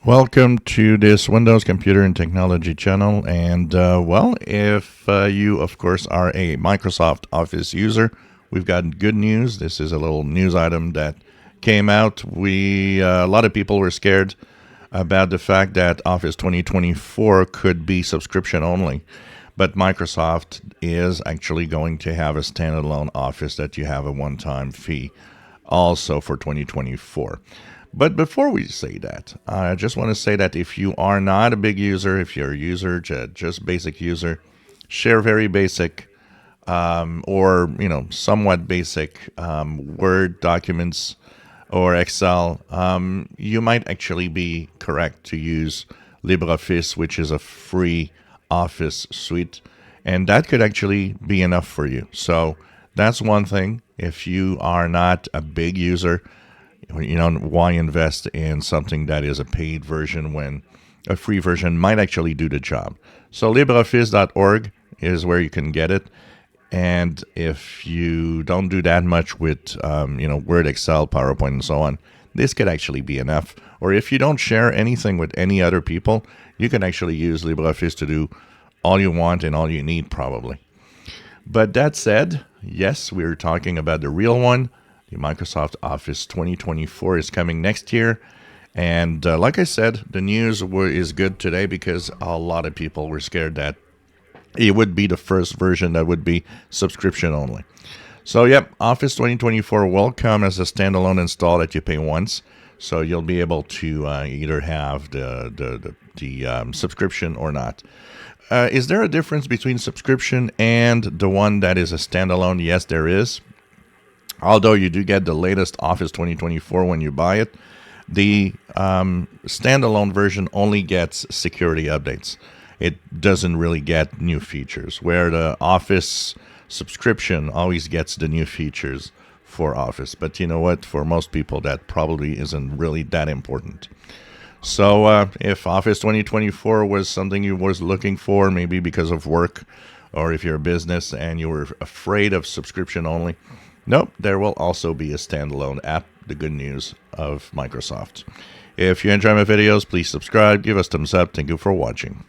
Welcome to this Windows Computer and Technology channel. And if you, of course, are a Microsoft Office user, we've got good news. This is a little news item that came out. A lot of people were scared about the fact that Office 2024 could be subscription only. But Microsoft is actually going to have a standalone Office that you have a one-time fee also for 2024. But before we say that, I just want to say that if you are not a big user, if you're a user, just basic user, share very basic or somewhat basic Word documents or Excel, you might actually be correct to use Libre Office, which is a free Office suite, and that could actually be enough for you. So that's one thing. If you are not a big user, why invest in something that is a paid version when a free version might actually do the job? So LibreOffice.org is where you can get it. And if you don't do that much with, Word, Excel, PowerPoint, and so on, this could actually be enough. Or if you don't share anything with any other people, you can actually use LibreOffice to do all you want and all you need, probably. But that said, yes, we're talking about the real one. The Microsoft Office 2024 is coming next year. And like I said, the news is good today because a lot of people were scared that it would be the first version that would be subscription only. So, yep, Office 2024 will come as a standalone install that you pay once. So you'll be able to either have the subscription or not. Is there a difference between subscription and the one that is a standalone? Yes, there is. Although you do get the latest Office 2024 when you buy it, the standalone version only gets security updates. It doesn't really get new features, where the Office subscription always gets the new features for Office. But you know what? For most people, that probably isn't really that important. So if Office 2024 was something you was looking for, maybe because of work, or if you're a business and you were afraid of subscription only, nope, there will also be a standalone app, the good news of Microsoft. If you enjoy my videos, please subscribe, give us thumbs up. Thank you for watching.